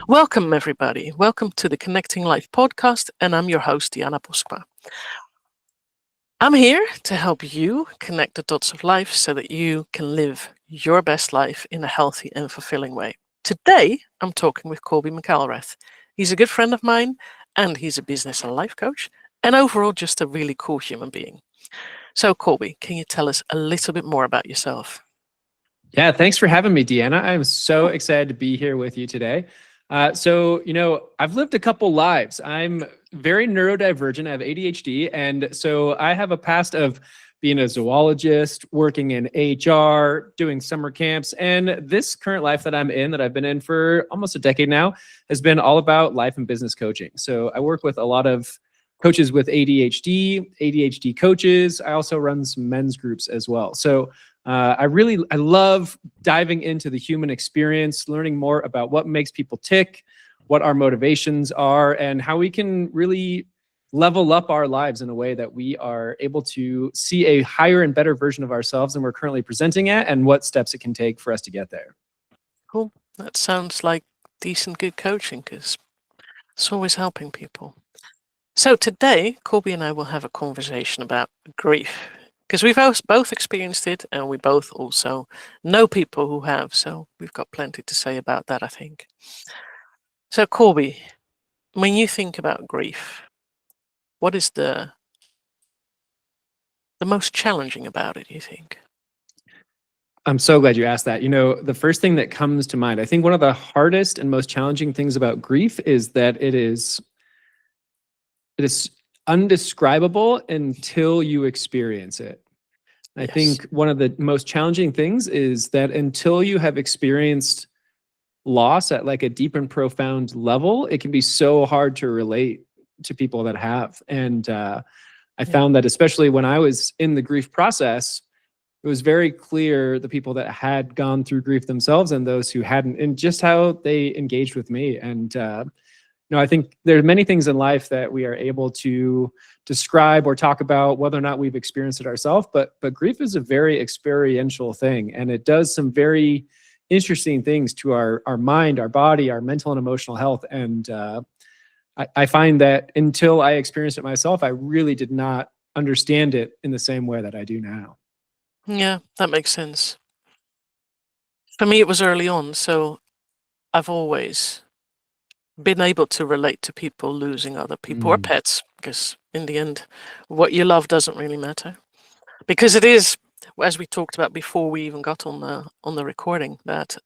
Welcome, everybody. Welcome to the Connecting Life podcast, and I'm your host, Dianaboskma. I'm here to help you connect the dots of life so that you can live your best life in a healthy and fulfilling way. Today, I'm talking with Colby McElrath. He's a good friend of mine, and he's a business and life coach, and overall, just a really cool human being. So, Colby, can you tell us a little bit more about yourself? Yeah, thanks for having me, Deanna. I'm so excited to be here with you today. I've lived a couple lives. I'm very neurodivergent. I have ADHD. And so I have a past of being a zoologist, working in HR, doing summer camps. And this current life that I'm in, that I've been in for almost a decade now, has been all about life and business coaching. So I work with a lot of coaches with ADHD coaches. I also run some men's groups as well. So I love diving into the human experience, learning more about what makes people tick, what our motivations are, and how we can really level up our lives in a way that we are able to see a higher and better version of ourselves than we're currently presenting at, and what steps it can take for us to get there. Cool. That sounds like decent, good coaching because it's always helping people. So today, Colby and I will have a conversation about grief because we've both experienced it and we both also know people who have. So we've got plenty to say about that, I think. So, Colby, when you think about grief, what is the most challenging about it, you think? I'm so glad you asked that. The first thing that comes to mind, I think one of the hardest and most challenging things about grief is that it is undescribable until you experience it. I think one of the most challenging things is that until you have experienced loss at like a deep and profound level, it can be so hard to relate to people that have. And I found that especially when I was in the grief process, it was very clear the people that had gone through grief themselves and those who hadn't, and just how they engaged with me. And I think there are many things in life that we are able to describe or talk about whether or not we've experienced it ourselves, but grief is a very experiential thing, and it does some very interesting things to our mind, our body, our mental and emotional health. And I find that until I experienced it myself, I really did not understand it in the same way that I do now. Yeah, that makes sense. For me, it was early on, so I've always been able to relate to people losing other people or pets, because in the end, what you love doesn't really matter. Because it is, as we talked about before we even got on the recording, that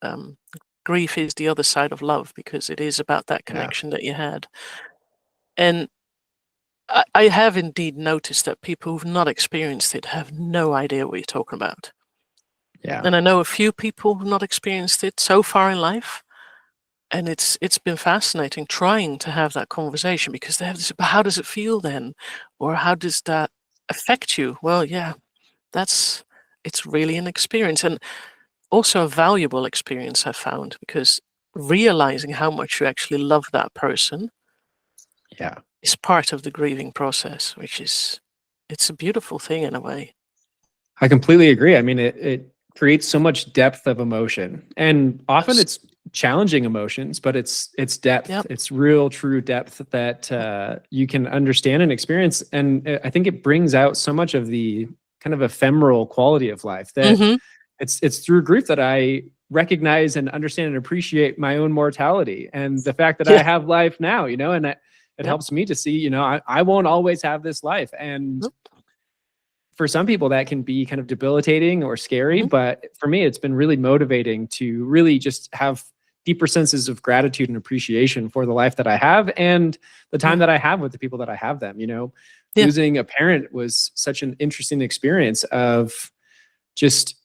grief is the other side of love, because it is about that connection that you had. And I have indeed noticed that people who've not experienced it have no idea what you're talking about. Yeah. And I know a few people who've not experienced it so far in life. And it's been fascinating trying to have that conversation, because they have this, but how does it feel then? Or how does that affect you? Well, yeah, it's really an experience, and also a valuable experience, I found, because realizing how much you actually love that person is part of the grieving process, it's a beautiful thing in a way. I completely agree. I mean, it creates so much depth of emotion, and often it's challenging emotions, but it's depth. It's real, true depth that you can understand and experience. And I think it brings out so much of the kind of ephemeral quality of life that it's through grief that I recognize and understand and appreciate my own mortality and the fact that I have life now, and it helps me to see, I won't always have this life. And for some people that can be kind of debilitating or scary, but for me, it's been really motivating to really just have deeper senses of gratitude and appreciation for the life that I have and the time that I have with the people that I have them. Losing a parent was such an interesting experience of just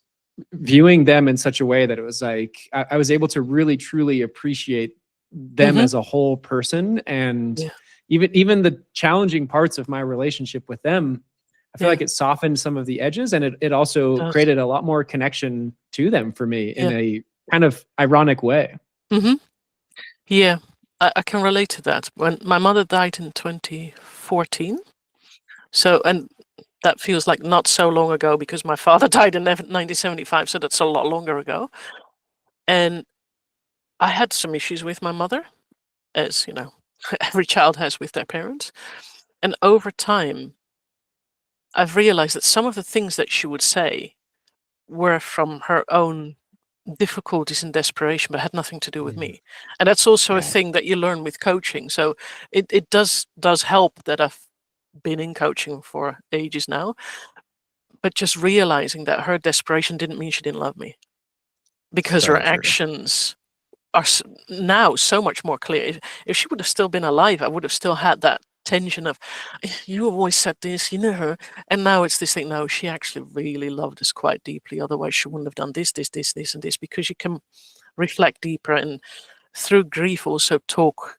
viewing them in such a way that it was like, I was able to really, truly appreciate them as a whole person. And even the challenging parts of my relationship with them, I feel like it softened some of the edges, and it also created a lot more connection to them for me in a kind of ironic way. Yeah, I can relate to that. When my mother died in 2014, and that feels like not so long ago, because my father died in 1975, so that's a lot longer ago. And I had some issues with my mother, as every child has with their parents. And over time, I've realized that some of the things that she would say were from her own difficulties and desperation, but had nothing to do with Mm. me. And that's also a Yeah. thing that you learn with coaching. So it does help that I've been in coaching for ages now, but just realizing that her desperation didn't mean she didn't love me, because her So true. actions are now so much more clear. If she would have still been alive, I would have still had that tension of, you always said this, her. And now it's this thing, no, she actually really loved us quite deeply. Otherwise, she wouldn't have done this, and this, because you can reflect deeper and through grief also talk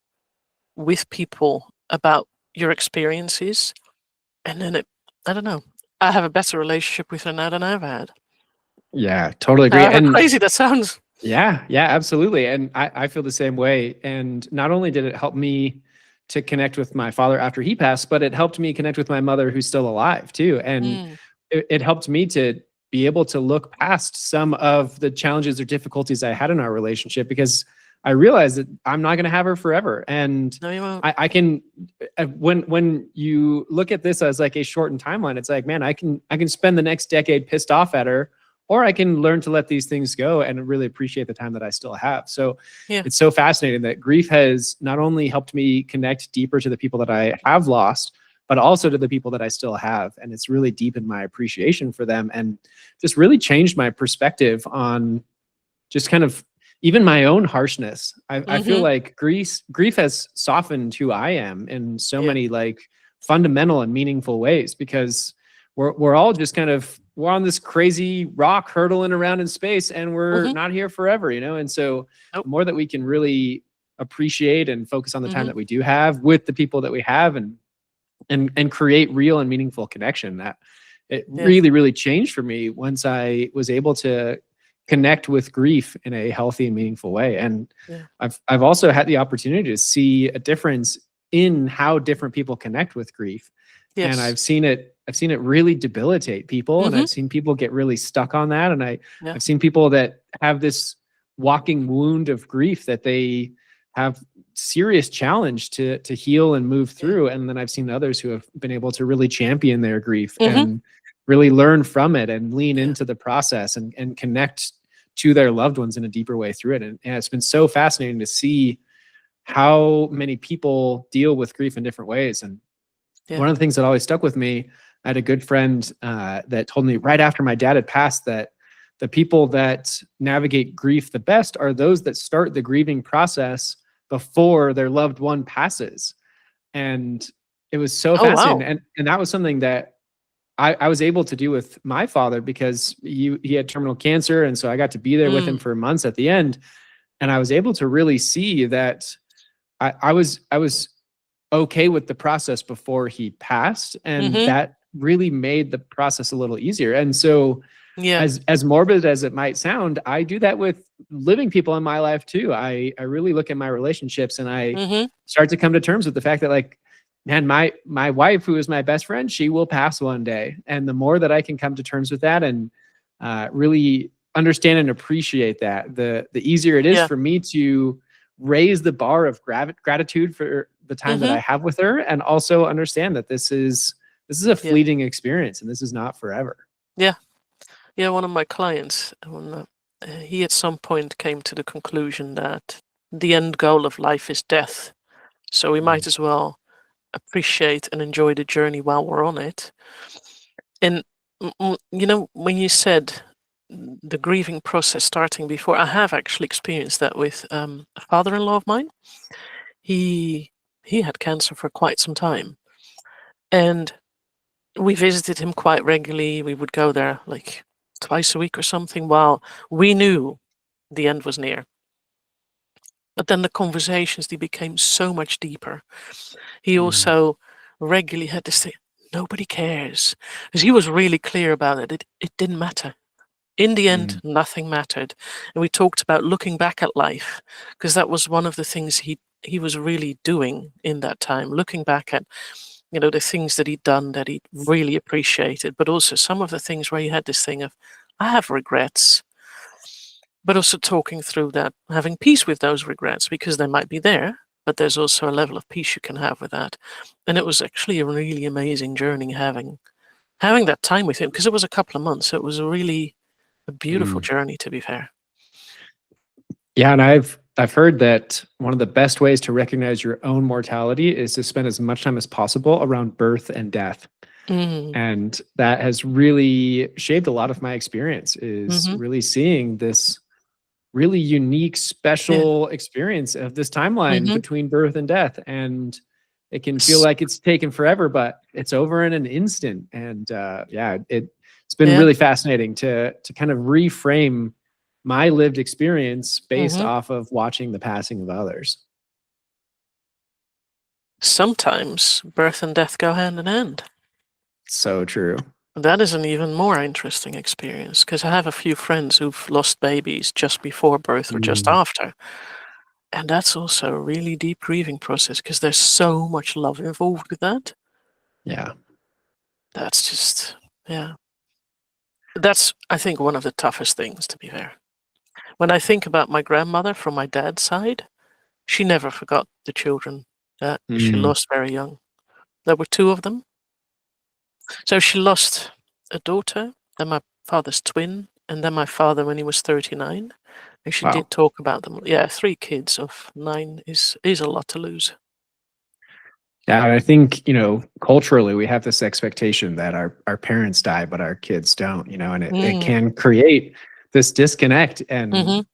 with people about your experiences. And then I don't know, I have a better relationship with her now than I ever had. Yeah, totally agree. However And crazy that sounds. yeah, yeah, absolutely. And I feel the same way. And not only did it help me to connect with my father after he passed, but it helped me connect with my mother who's still alive too. And Mm, it helped me to be able to look past some of the challenges or difficulties I had in our relationship, because I realized that I'm not going to have her forever. And no, you won't. I can, when you look at this as like a shortened timeline, it's like, man, I can spend the next decade pissed off at her, or I can learn to let these things go and really appreciate the time that I still have. So Yeah. it's so fascinating that grief has not only helped me connect deeper to the people that I have lost, but also to the people that I still have. And it's really deepened my appreciation for them and just really changed my perspective on just kind of even my own harshness. I feel Mm-hmm. like grief has softened who I am in so Yeah. many like fundamental and meaningful ways, because we're all just kind of, we're on this crazy rock hurtling around in space, and we're Mm-hmm. not here forever, and so Nope. the more that we can really appreciate and focus on the time Mm-hmm. that we do have with the people that we have, and create real and meaningful connection, that it Yeah. really changed for me once I was able to connect with grief in a healthy and meaningful way. And Yeah. I've also had the opportunity to see a difference in how different people connect with grief. And Yes. I've seen it really debilitate people, and Mm-hmm. I've seen people get really stuck on that. And Yeah. I've seen people that have this walking wound of grief that they have serious challenge to heal and move Yeah. through. And then I've seen others who have been able to really champion their grief Mm-hmm. and really learn from it and lean Yeah. into the process and connect to their loved ones in a deeper way through it. And it's been so fascinating to see how many people deal with grief in different ways. And Yeah. one of the things that always stuck with me, I had a good friend that told me right after my dad had passed that the people that navigate grief the best are those that start the grieving process before their loved one passes. And it was so Oh, fascinating. wow. And that was something that I was able to do with my father, because he had terminal cancer. And so I got to be there with him Mm. for months at the end. And I was able to really see that I was okay with the process before he passed. And Mm-hmm. that really made the process a little easier. And so Yeah. as morbid as it might sound, I do that with living people in my life too. I really look at my relationships, and I Mm-hmm. start to come to terms with the fact that, like, man, my wife, who is my best friend, she will pass one day. And the more that I can come to terms with that and really understand and appreciate that, the easier it is Yeah. for me to raise the bar of gratitude for the time that Mm-hmm. I have with her, and also understand that this is a Yeah. fleeting experience and this is not forever. Yeah. Yeah. One of my clients, he at some point came to the conclusion that the end goal of life is death. So we Mm, might as well appreciate and enjoy the journey while we're on it. And when you said the grieving process starting before, I have actually experienced that with a father-in-law of mine. He he had cancer for quite some time, and we visited him quite regularly. We would go there like twice a week or something, while we knew the end was near. But then the conversations, they became so much deeper. He mm, also regularly had to say, nobody cares. Because he was really clear about it. It didn't matter. In the end, mm, nothing mattered. And we talked about looking back at life, because that was one of the things he was really doing in that time, looking back at, the things that he'd done that he really appreciated, but also some of the things where he had this thing of, I have regrets, but also talking through that, having peace with those regrets, because they might be there. but there's also a level of peace you can have with that. And it was actually a really amazing journey having that time with him, because it was a couple of months. So it was a beautiful journey, to be fair. Yeah, and I've heard that one of the best ways to recognize your own mortality is to spend as much time as possible around birth and death. And that has really shaped a lot of my experience, is really seeing this really unique, special experience of this timeline between birth and death. And it can feel like it's taken forever, but it's over in an instant. And it's been really fascinating to kind of reframe my lived experience based off of watching the passing of others. Sometimes birth and death go hand in hand. So true. That is an even more interesting experience, because I have a few friends who've lost babies just before birth or just after. And that's also a really deep grieving process, because there's so much love involved with that. Yeah. That's just, That's, I think, one of the toughest things, to be fair. When I think about my grandmother from my dad's side, she never forgot the children that she lost very young. There were 2 of them. So she lost a daughter, then my father's twin, and then my father when he was 39. And she did talk about them. Yeah, 3 kids of 9 is a lot to lose. Yeah, I think, culturally we have this expectation that our parents die, but our kids don't, and it can create this disconnect. And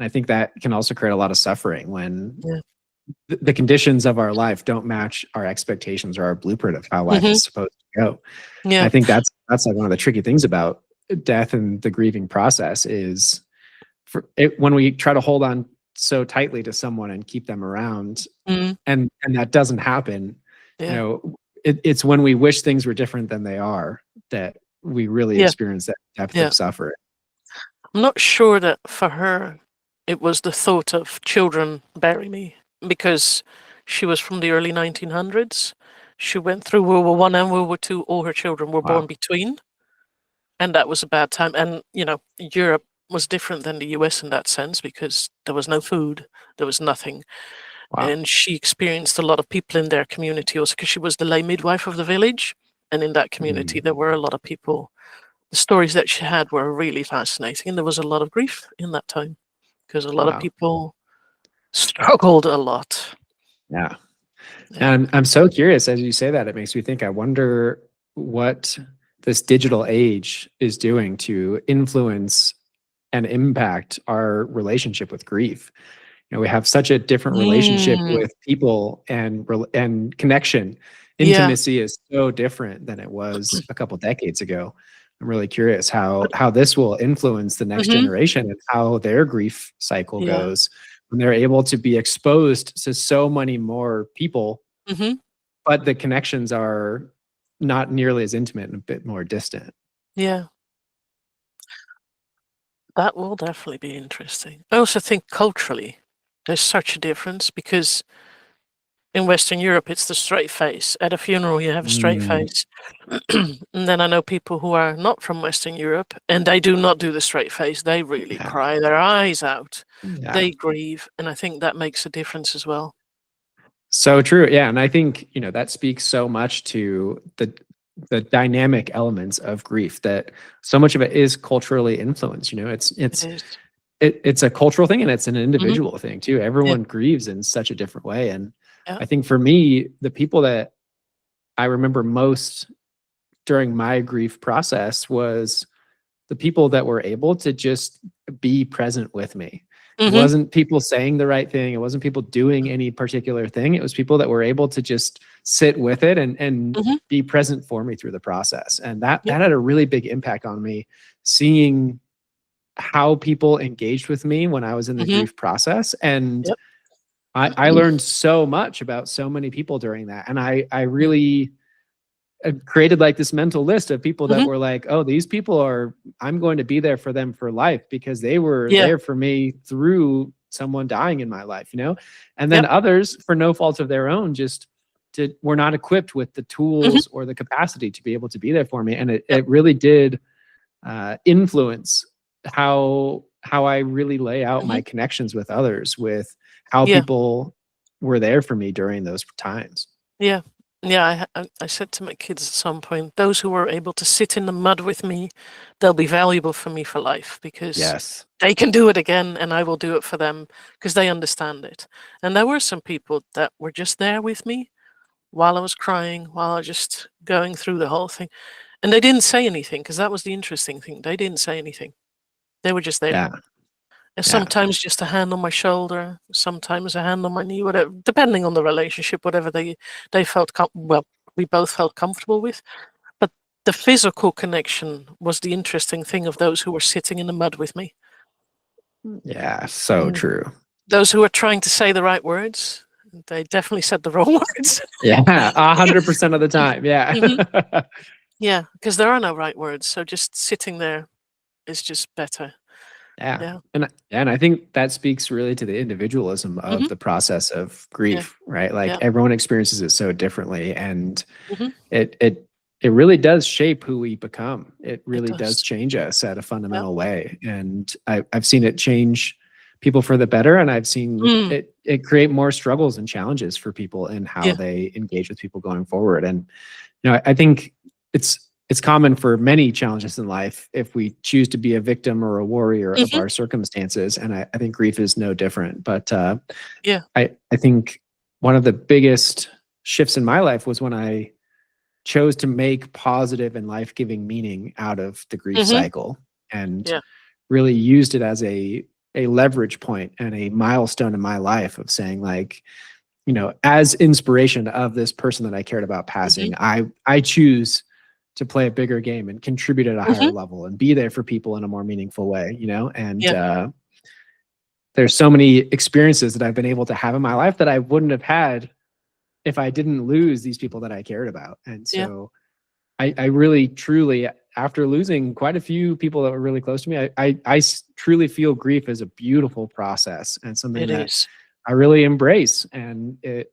I think that can also create a lot of suffering when the conditions of our life don't match our expectations or our blueprint of how life is supposed to go. Yeah. I think that's like one of the tricky things about death and the grieving process is when we try to hold on so tightly to someone and keep them around, and that doesn't happen. It's when we wish things were different than they are that we really experience that depth of suffering. I'm not sure that for her it was the thought of children bury me, because she was from the early 1900s. She went through World War I and World War II. All her children were born between, and that was a bad time. And Europe was different than the US in that sense, because there was no food, there was nothing. And she experienced a lot of people in their community also, because she was the lay midwife of the village. And in that community, there were a lot of people. The stories that she had were really fascinating. And there was a lot of grief in that time, because a lot of people struggled a lot. Yeah. And I'm so curious as you say that. It makes me think, I wonder what this digital age is doing to influence and impact our relationship with grief. We have such a different relationship with people and connection. Intimacy is so different than it was a couple decades ago. I'm really curious how this will influence the next generation and how their grief cycle goes when they're able to be exposed to so many more people, but the connections are not nearly as intimate and a bit more distant. Yeah. That will definitely be interesting. I also think culturally, there's such a difference, because in Western Europe, it's the straight face. At a funeral, you have a straight face. And then I know people who are not from Western Europe, and they do not do the straight face. They really cry their eyes out. They grieve. And I think that makes a difference as well. So true. Yeah. And I think, that speaks so much to the dynamic elements of grief, that so much of it is culturally influenced. It's a cultural thing, and it's an individual thing too. Everyone grieves in such a different way. And I think for me, the people that I remember most during my grief process was the people that were able to just be present with me. It wasn't people saying the right thing. It wasn't people doing any particular thing. It was people that were able to just sit with it and be present for me through the process. And that had a really big impact on me, seeing how people engaged with me when I was in the grief process. And I learned so much about so many people during that. And I really created like this mental list of people that were like, oh, these people I'm going to be there for them for life, because they were there for me through someone dying in my life, and then others, for no fault of their own, just were not equipped with the tools or the capacity to be able to be there for me. And it really did influence how I really lay out my connections with others, with how people were there for me during those times. Yeah. Yeah, I said to my kids at some point, those who are able to sit in the mud with me, they'll be valuable for me for life, because Yes. they can do it again and I will do it for them because they understand it. And there were some people that were just there with me while I was crying, while I was just going through the whole thing. And they didn't say anything, because that was the interesting thing. They didn't say anything. They were just there. Yeah. And Yeah. sometimes just a hand on my shoulder, sometimes a hand on my knee, whatever, depending on the relationship, whatever they felt well, we both felt comfortable with. But the physical connection was the interesting thing of those who were sitting in the mud with me. Yeah. So true. Those who were trying to say the right words, they definitely said the wrong words. Yeah. 100% of the time. Yeah. Yeah, because there are no right words. So just sitting there is just better. Yeah. Yeah. And I think that speaks really to the individualism of the process of grief, right? Like everyone experiences it so differently, and it really does shape who we become. It really does change us at a fundamental way. And I've seen it change people for the better, and I've seen it create more struggles and challenges for people in how they engage with people going forward. And I think it's common for many challenges in life if we choose to be a victim or a warrior of our circumstances. And I think grief is no different. But I think one of the biggest shifts in my life was when I chose to make positive and life-giving meaning out of the grief cycle, and really used it as a leverage point and a milestone in my life of saying, like, as inspiration of this person that I cared about passing, I choose to play a bigger game and contribute at a higher level and be there for people in a more meaningful way, and there's so many experiences that I've been able to have in my life that I wouldn't have had if I didn't lose these people that I cared about. And so I really, truly, after losing quite a few people that were really close to me, I truly feel grief is a beautiful process and something that I really embrace. And it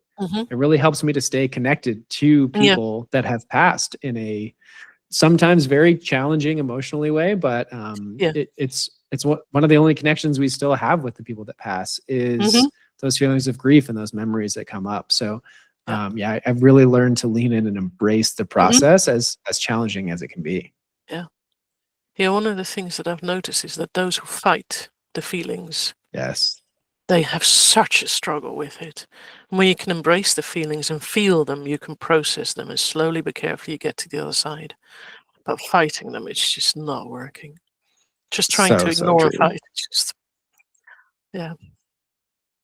really helps me to stay connected to people that have passed in a sometimes very challenging emotionally way, but it's one of the only connections we still have with the people that pass is those feelings of grief and those memories that come up. So I've really learned to lean in and embrace the process as challenging as it can be. Yeah, one of the things that I've noticed is that those who fight the feelings, they have such a struggle with it. And when you can embrace the feelings and feel them, you can process them, and slowly but carefully you get to the other side. But fighting them, it's just not working. Just trying to ignore a fight, it's just,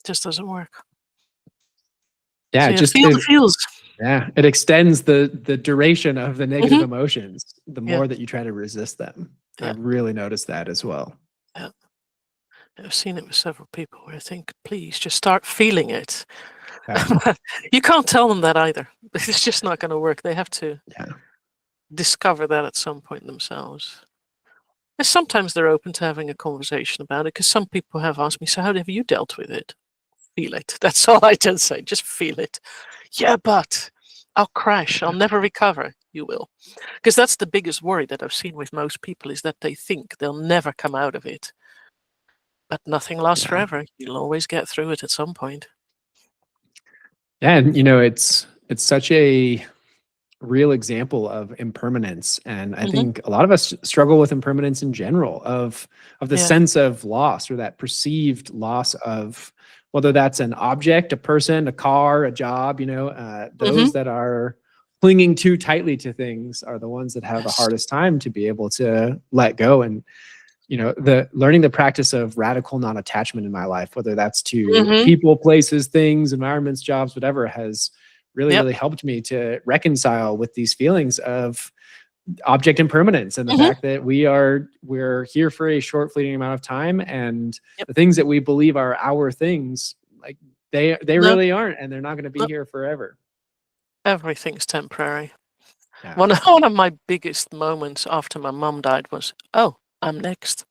just doesn't work. Yeah, so feel the feels. Yeah, it extends the duration of the negative emotions the more that you try to resist them. I've really noticed that as well. Yeah. I've seen it with several people where I think, please just start feeling it. You can't tell them that either. It's just not going to work. They have to discover that at some point themselves. And sometimes they're open to having a conversation about it, because some people have asked me, so how have you dealt with it? Feel it. That's all I can say. Just feel it. Yeah, but I'll crash. I'll never recover. You will. Because that's the biggest worry that I've seen with most people, is that they think they'll never come out of it. But nothing lasts forever. You'll always get through it at some point. Yeah, and it's such a real example of impermanence, and I think a lot of us struggle with impermanence in general, of the sense of loss, or that perceived loss of, whether that's an object, a person, a car, a job. Those that are clinging too tightly to things are the ones that have the hardest time to be able to let go. And the learning the practice of radical non-attachment in my life, whether that's to people, places, things, environments, jobs, whatever, has really helped me to reconcile with these feelings of object impermanence, and the fact that we're here for a short, fleeting amount of time, and the things that we believe are our things, like they really aren't, and they're not going to be here forever. Everything's temporary. One of my biggest moments after my mom died was, oh, I'm next.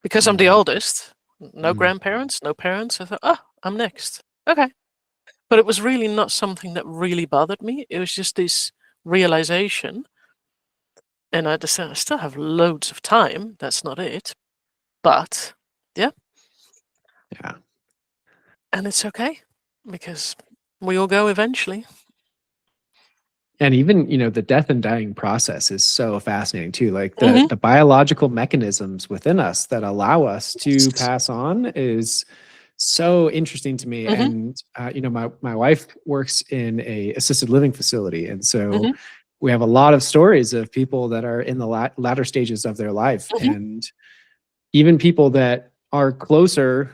Because I'm the oldest, no grandparents, no parents. I thought, oh, I'm next. Okay. But it was really not something that really bothered me. It was just this realization. And I decided I still have loads of time. That's not it. But, yeah. Yeah. And it's okay. because we all go eventually. And even, the death and dying process is so fascinating too. Like Hmm. the biological mechanisms within us that allow us to Yes. pass on is so interesting to me. Hmm. And my wife works in a assisted living facility, and so Hmm. we have a lot of stories of people that are in the latter stages of their life, Hmm. and even people that are closer,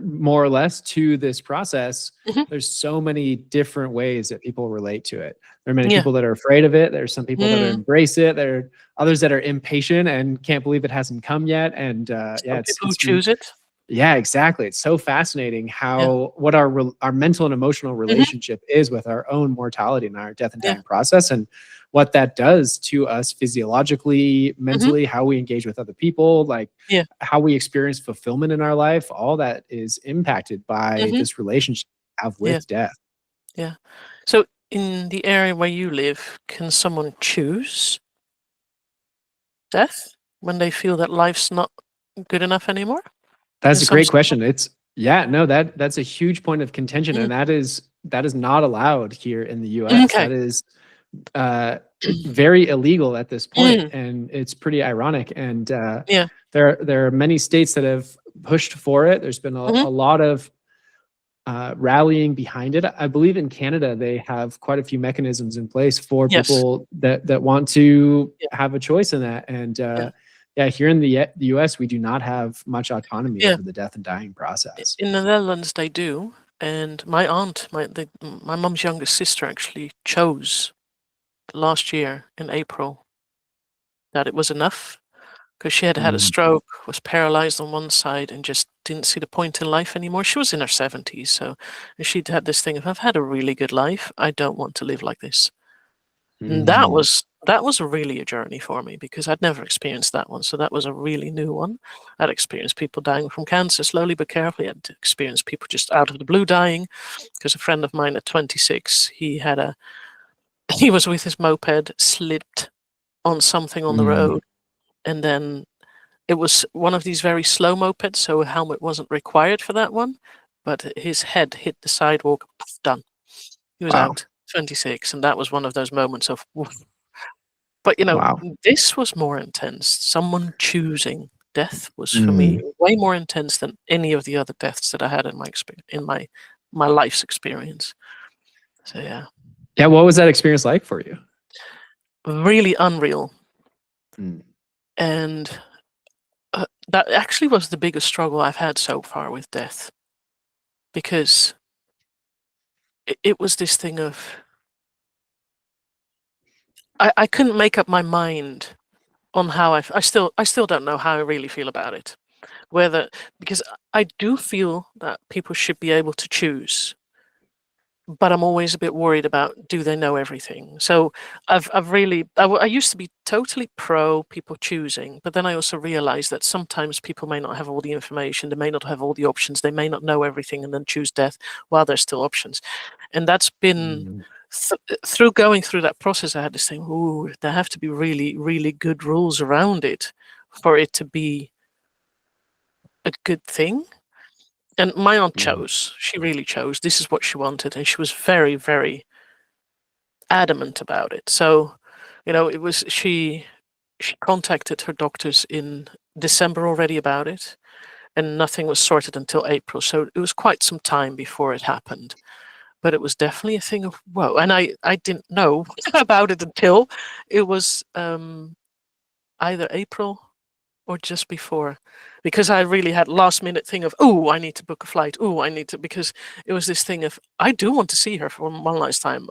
more or less, to this process. Hmm. There's so many different ways that people relate to it. There are many Yeah. people that are afraid of it. There's some people that Mm. embrace it. There are others that are impatient and can't believe it hasn't come yet. And yeah, Some it's people who it's choose it. yeah, exactly. It's so fascinating Yeah. how what our mental and emotional Hmm. relationship is with our own mortality and our death and Yeah. dying process, and what that does to us physiologically, Hmm. mentally, how we engage with other people, like Yeah. how we experience fulfillment in our life. All that is impacted by Hmm. this relationship we have Yeah. with death. Yeah. So in the area where you live, can someone choose death when they feel that life's not good enough anymore? In That's a some great circles? question. It's yeah, no, that's a huge point of contention, Mm. and that is not allowed here in the US. Okay. That is uh, very illegal at this point, Mm. and it's pretty ironic. And Yeah. there are many states that have pushed for it. There's been Hmm. a lot of rallying behind it. I believe in Canada they have quite a few mechanisms in place for Yes. people that want to Yeah. have a choice in that. And Yeah. yeah, here in the US, we do not have much autonomy Yeah. over the death and dying process. In the Netherlands, they do. And my aunt, my mum's youngest sister, actually chose last year in April that it was enough because she had had a Mm, stroke, was paralyzed on one side, and just didn't see the point in life anymore. She was in her 70s, so and she'd had this thing of, I've had a really good life. I don't want to live like this. And mm, that was really a journey for me because I'd never experienced that one. So that was a really new one. I'd experienced people dying from cancer slowly but carefully. I'd experienced people just out of the blue dying because a friend of mine at 26, he was with his moped, slipped on something on the mm. road, and then it was one of these very slow mopeds, so a helmet wasn't required for that one. But his head hit the sidewalk, poof, done. He was Wow, out, 26, and that was one of those moments of, woof. But wow. this was more intense. Someone choosing death was for me Mm. way more intense than any of the other deaths that I had in my experience, in my life's experience. So yeah, Yeah, what was that experience like for you? really unreal. Mm, And that actually was the biggest struggle I've had so far with death because it was this thing of I couldn't make up my mind on how I still don't know how I really feel about it. Whether because I do feel that people should be able to choose, but I'm always a bit worried about do they know everything. So I've really I used to be totally pro people choosing, but then I also realized that sometimes people may not have all the information, they may not have all the options, they may not know everything, and then choose death while there's still options. And that's been mm, through going through that process. I had this thing, ooh, there have to be really, really good rules around it for it to be a good thing. And my aunt mm, chose. She really chose. This is what she wanted, and she was very, very adamant about it. So, it was she contacted her doctors in December already about it, and nothing was sorted until April. So it was quite some time before it happened. But it was definitely a thing of whoa, and I didn't know about it until it was either April or just before, because I really had last minute thing of, oh, I need to book a flight. Oh, I need to, because it was this thing of, I do want to see her for one last time.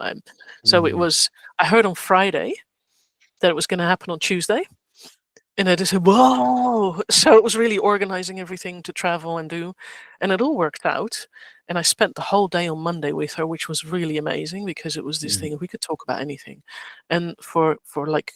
So it mm, was, I heard on Friday that it was going to happen on Tuesday. And I just said, whoa. So it was really organizing everything to travel and do. And it all worked out. And I spent the whole day on Monday with her, which was really amazing because it was this mm, thing of we could talk about anything. And for like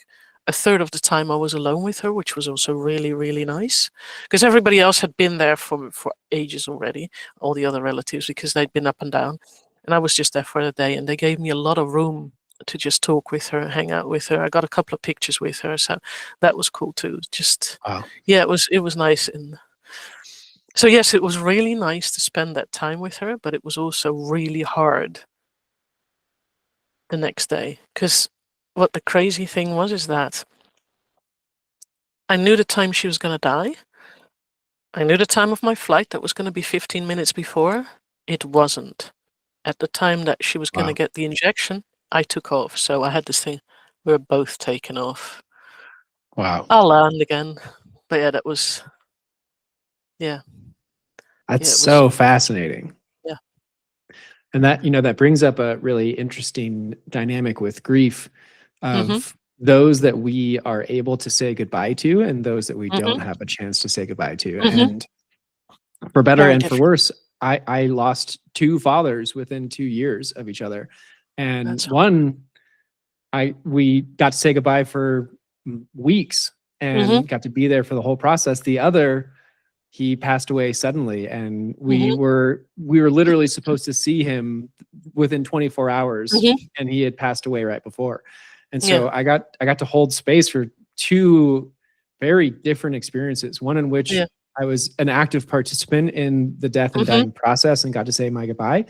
a third of the time I was alone with her, which was also really, really nice. Because everybody else had been there for ages already, all the other relatives, because they'd been up and down. And I was just there for a day, and they gave me a lot of room to just talk with her, hang out with her. I got a couple of pictures with her. So that was cool too. Just wow. yeah, it was nice. And So yes, it was really nice to spend that time with her, but it was also really hard the next day. Because what the crazy thing was is that I knew the time she was going to die. I knew the time of my flight that was going to be 15 minutes before. It wasn't. At the time that she was going to Wow. get the injection, I took off. So I had this thing. We were both taken off. Wow. I'll land again. But yeah, that was, yeah. That's Yeah, it was, so fascinating. yeah. And that, that brings up a really interesting dynamic with grief Mm-hmm. of those that we are able to say goodbye to and those that we don't Mm-hmm. have a chance to say goodbye to. Mm-hmm. And for better Very and for different. worse, I lost two fathers within 2 years of each other. And That's, one, we got to say goodbye for weeks mm-hmm. and got to be there for the whole process. The other, he passed away suddenly, and we Mm-hmm. were literally supposed to see him within 24 hours, Mm-hmm. and he had passed away right before. And Yeah. so I got to hold space for two very different experiences. One in which Yeah. I was an active participant in the death and Mm-hmm. dying process and got to say my goodbye.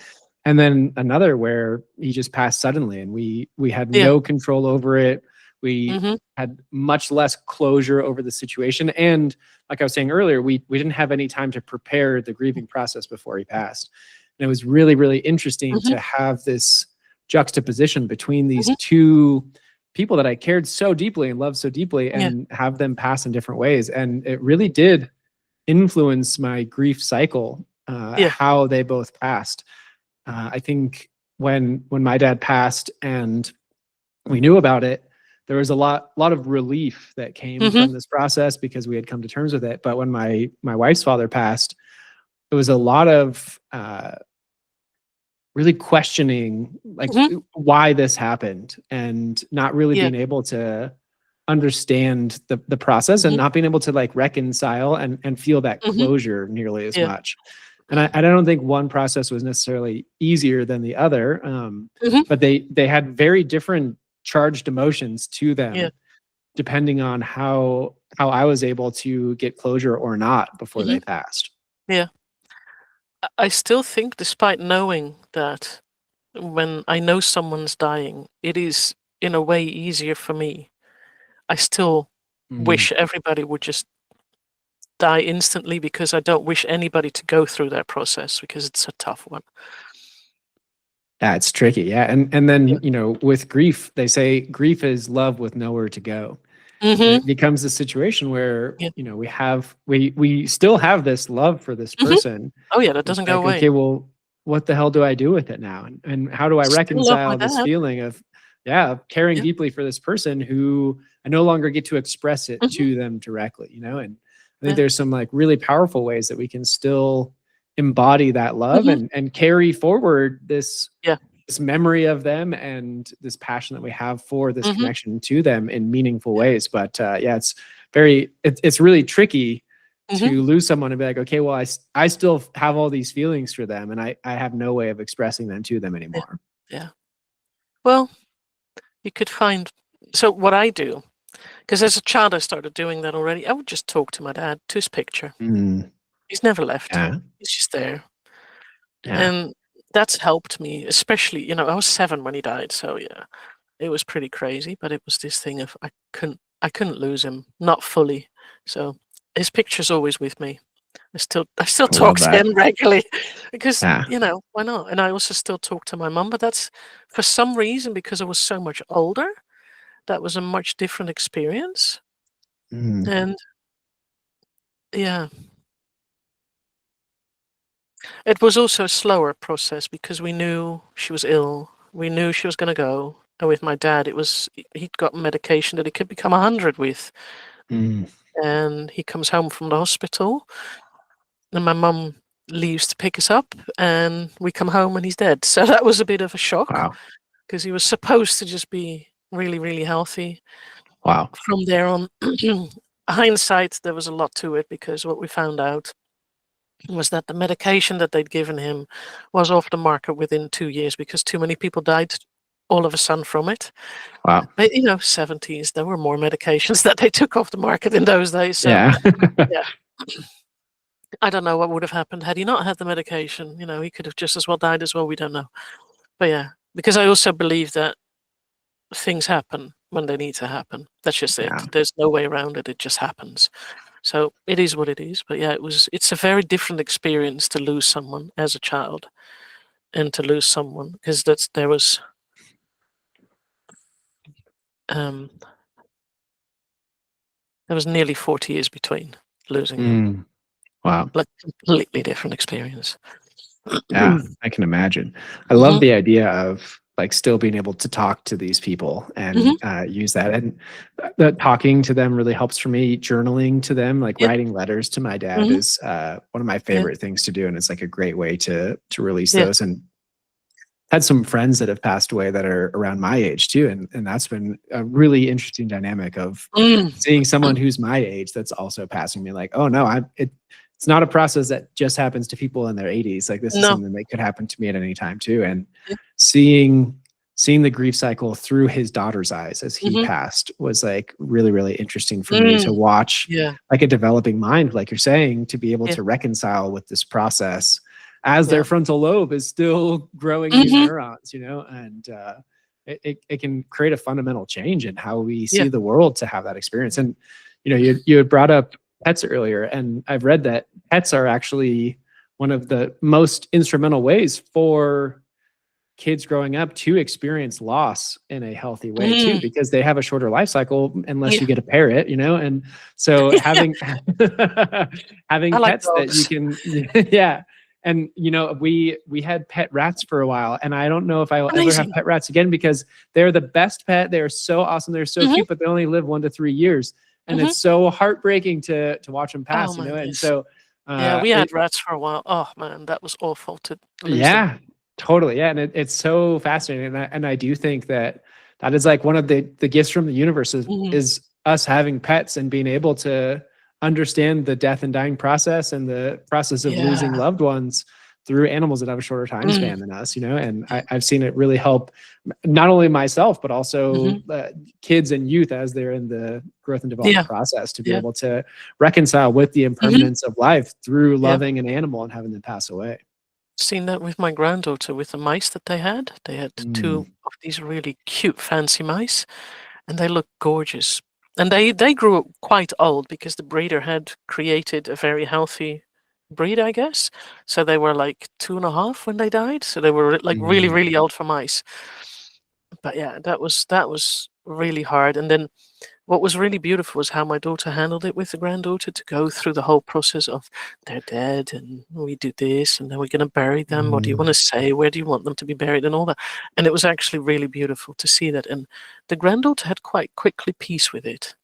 And then another where he just passed suddenly, and we had Yeah. no control over it. We Mm-hmm. had much less closure over the situation. And like I was saying earlier, we didn't have any time to prepare the grieving process before he passed. And it was really, really interesting Mm-hmm. to have this juxtaposition between these Mm-hmm. two people that I cared so deeply and loved so deeply, Yeah. and have them pass in different ways. And it really did influence my grief cycle, Yeah. how they both passed. I think when my dad passed and we knew about it, there was a lot of relief that came Mm-hmm. from this process because we had come to terms with it. But when my wife's father passed, it was a lot of really questioning, like, Mm-hmm. why this happened, and not really Yeah. being able to understand the process, and Mm-hmm. not being able to like reconcile and feel that Mm-hmm. closure nearly as Yeah. much. And I don't think one process was necessarily easier than the other, Mm-hmm. but they had very different charged emotions to Yeah. them, depending on how I was able to get closure or not before Mm-hmm. they passed. Yeah. I still think, despite knowing that when I know someone's dying, it is in a way easier for me. I still Mm. wish everybody would just die instantly because I don't wish anybody to go through that process because it's a tough one. Yeah, it's tricky. Yeah. And Yeah. then, with grief, they say grief is love with nowhere to go. And Mm-hmm. it becomes a situation where, Yeah. we still have this love for this Mm-hmm. person. Oh yeah, that It's doesn't go like, away. okay, well, what the hell do I do with it now? And how do I Still love my reconcile this dad. feeling of, of caring Yeah. deeply for this person who I no longer get to express it Mm-hmm. to them directly, And I think Yeah. there's some like really powerful ways that we can still embody that love, Mm-hmm. and carry forward Yeah. this memory of them and this passion that we have for this Mm-hmm. connection to them in meaningful Yeah. ways. But yeah, it's really tricky Mm-hmm. to lose someone and be like, okay, well, I still have all these feelings for them, and I have no way of expressing them to them Yeah. anymore. Yeah. Well, you could find. So what I do, because as a child I started doing that already. I would just talk to my dad, to his picture. Mm, He's never left. yeah, He's just there. yeah, And that's helped me, especially, I was 7 when he died, so yeah, it was pretty crazy, but it was this thing of I couldn't lose him, not fully. So his picture's always with me. I still I talk love to that. him regularly because, Yeah. why not? And I also still talk to my mum, but that's for some reason because I was so much older, that was a much different experience. Mm, And yeah, it was also a slower process because we knew she was ill. We knew she was going to go. And with my dad, he'd got medication that he could become 100 with. mm, And he comes home from the hospital, and my mum leaves to pick us up, and we come home and he's dead. So that was a bit of a shock wow. because he was supposed to just be really, really healthy. Wow. From there on, hindsight, there was a lot to it because what we found out was that the medication that they'd given him was off the market within 2 years because too many people died all of a sudden from it. Wow. But, 70s, there were more medications that they took off the market in those days. So, Yeah. yeah. I don't know what would have happened had he not had the medication. He could have just as well died as well. We don't know. But yeah, because I also believe that things happen when they need to happen. That's just it. Yeah. There's no way around it. It just happens. So it is what it is. But yeah, it's a very different experience to lose someone as a child and to lose someone, because there was um nearly 40 years between losing them. Wow. Like, completely different experience. Yeah, I can imagine. I love Mhm, the idea of like still being able to talk to these people mhm, and use that. And the talking to them really helps for me. Journaling to them, like yeah, writing letters to my dad, mhm, is one of my yeah, favorite things to do, and it's like a great way to release yeah, those. And had some friends that have passed away that are around my age too, and that's been a really interesting dynamic of mm, seeing someone who's my age that's also passing me. Like, oh no, it's not a process that just happens to people in their 80s. Like, this is no, something that could happen to me at any time too. And yeah, seeing the grief cycle through his daughter's eyes as he mhm, passed was like really, really interesting for me mm, to watch, yeah, like a developing mind, like you're saying, to be able yeah, to reconcile with this process as yeah, their frontal lobe is still growing new mhm, neurons, and it can create a fundamental change in how we yeah, see the world to have that experience. And you had brought up pets earlier, and I've read that pets are actually one of the most instrumental ways for kids growing up to experience loss in a healthy way too, mm, because they have a shorter life cycle unless yeah. you get a parrot, and so having I having like pets that you dogs. can yeah. And we had pet rats for a while, and I don't know if I will ever have Amazing. pet rats again, because they're the best pet. They're so awesome, they're so Mhm, cute, but they only live 1 to 3 years, and mhm. it's so heartbreaking to watch them Oh pass, man, and yes. so Yeah, we it had rats for a while. Oh man, that was awful to lose them. yeah, totally. Yeah, and it's so fascinating, and I do think that that is like one of the gifts from the universe Mhm. is us having pets and being able to understand the death and dying process and the process of losing Yeah. loved ones through animals that have a shorter time Mm, span than us. And yeah. I've seen it really help not only myself but also Mhm. kids and youth as they're in the growth and development Yeah, process, to be yeah. able to reconcile with the Mhm. impermanence of life through Yeah. loving an animal and having them pass away. Seen that with my granddaughter with the mice that they had. They had Mm. 2 of these really cute fancy mice, and they looked gorgeous. And they grew up quite old because the breeder had created a very healthy breed, I guess. So they were like 2.5 when they died, so they were, like, really, Mm, really old for mice. But yeah, that was really hard, and then what was really beautiful was how my daughter handled it with the granddaughter, to go through the whole process of, they're dead and we do this and then we're going to bury them. What do you want to mm, say? Where do you want them to be buried and all that? And it was actually really beautiful to see that. And the granddaughter had quite quickly peace with it.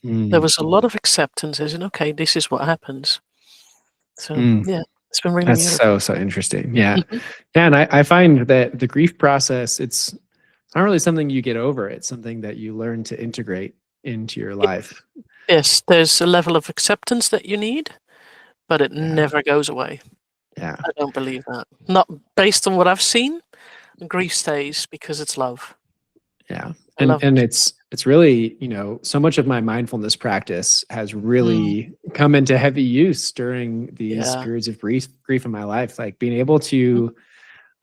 There mm, was a lot of acceptance as in, okay, this is what happens. So mm. yeah, it's been really That's beautiful. so interesting. Yeah. Mhm. Yeah. And I find that the grief process, it's not really something you get over. It's something that you learn to integrate into your life. Yes, there's a level of acceptance that you need, but it Yeah. never goes away. Yeah. I don't believe that. Not based on what I've seen. Grief stays because it's love. Yeah. I love And it. it's really, so much of my mindfulness practice has Mm, really come into heavy use during these yeah. periods of grief in my life. Like being able Mhm, to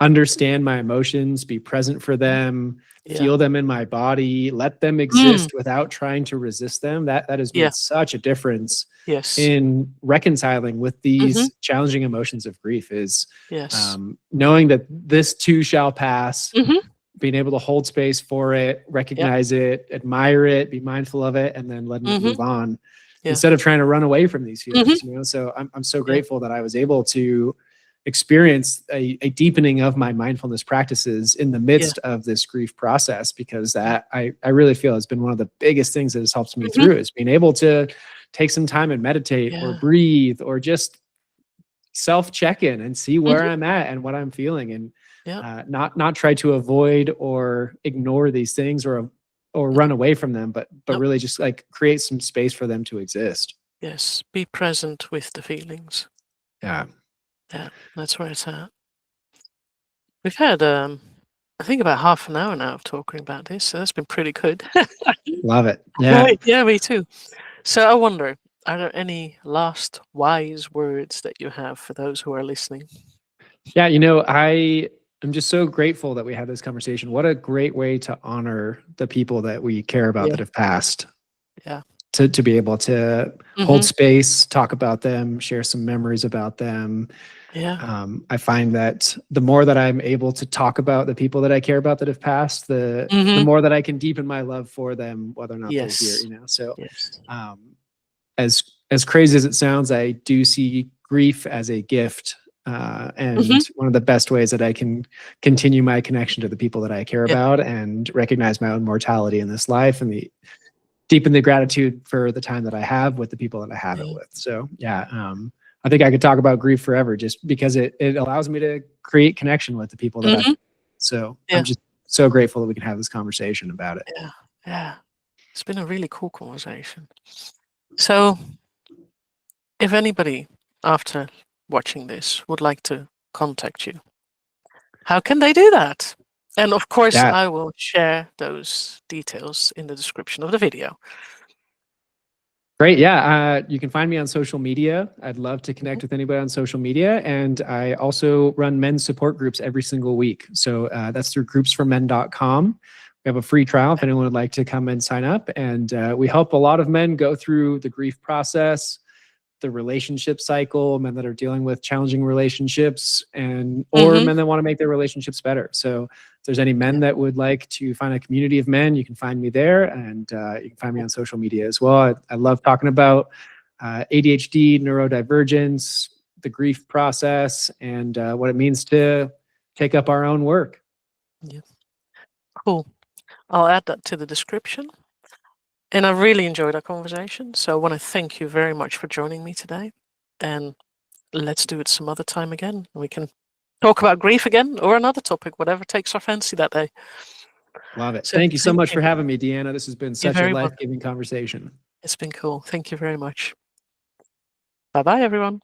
understand my emotions, be present for mhm. them, Yeah. feel them in my body, let them Mm, exist without trying to resist them. That has yeah. made such a difference Yes. in reconciling with Mhm. these challenging emotions of grief, is Yes. knowing that this too shall pass, Mhm. being able to hold space for it, Yep. recognize it, admire it, be mindful of it, and then letting it Mhm. move on Yeah. instead of trying to run away from these Mhm. feelings. So I'm so Yeah. grateful that I was able to experience a deepening of my mindfulness practices in the Yeah. midst of this grief process, because Yeah. that I really feel has been one of the biggest things that has helped me Mhm. through, is being able to take some time and meditate or Yeah. breathe or just self check in and see where Mhm. I'm at and what I'm feeling, and Yep. not try to avoid or ignore these things or Mhm. run away from them, but Nope. really just like create some space for them to exist. Yes. Be present with the feelings. Yeah, Yeah. That's where it's at. We've had, I think about half an hour now of talking about this, so that's been pretty good. love it. Yeah. Right. Yeah, me too. So I wonder, are there any last wise words that you have for those who are listening? Yeah, I am just so grateful that we had this conversation. What a great way to honor the people that we care about that Yeah. have passed. Yeah. To be able to hold Mm-hmm. space, talk about them, share some memories about them. Yeah. I find that the more that I'm able to talk about the people that I care about that have passed, the Mm-hmm. more that I can deepen my love for them, whether or not they're here. Yes. So Yes. as crazy as it sounds, I do see grief as a gift, Mm-hmm. and one of the best ways that I can continue my connection to the people that I care Yeah. about and recognize my own mortality in this life, and deepen the gratitude for the time that I have with the people that I have it Yeah. with. So yeah, I think I could talk about grief forever, just because it allows me to create connection with the people that I. Mm-hmm. So I'm Yeah. just so grateful that we can have this conversation about it. Yeah. Yeah. It's been a really cool conversation. So, if anybody after watching this would like to contact you, how can they do that? And of course, Yeah. I will share those details in the description of the video. Great. Yeah. You can find me on social media. I'd love to Mhm. connect with anybody on social media. And I also run men's support groups every single week. So that's through groupsformen.com. We have a free trial if anyone would like to come and sign up. And we help a lot of men go through the grief process, the relationship cycle, men that are dealing with challenging relationships, or Mhm. men that want to make their relationships better. So if there's any men Yeah. that would like to find a community of men, you can find me there, and you can find me on social media as well. I love talking about ADHD, neurodivergence, the grief process, and what it means to take up our own work. Yeah. Cool. I'll add that to the description. And I really enjoyed our conversation. So I want to thank you very much for joining me today. And let's do it some other time again. We can talk about grief again or another topic, whatever takes our fancy that day. Love it. So Thank you so thank much you. for having me, Deanna. This has been You're such a very welcome. life-giving conversation. It's been cool. Thank you very much. Bye bye, everyone.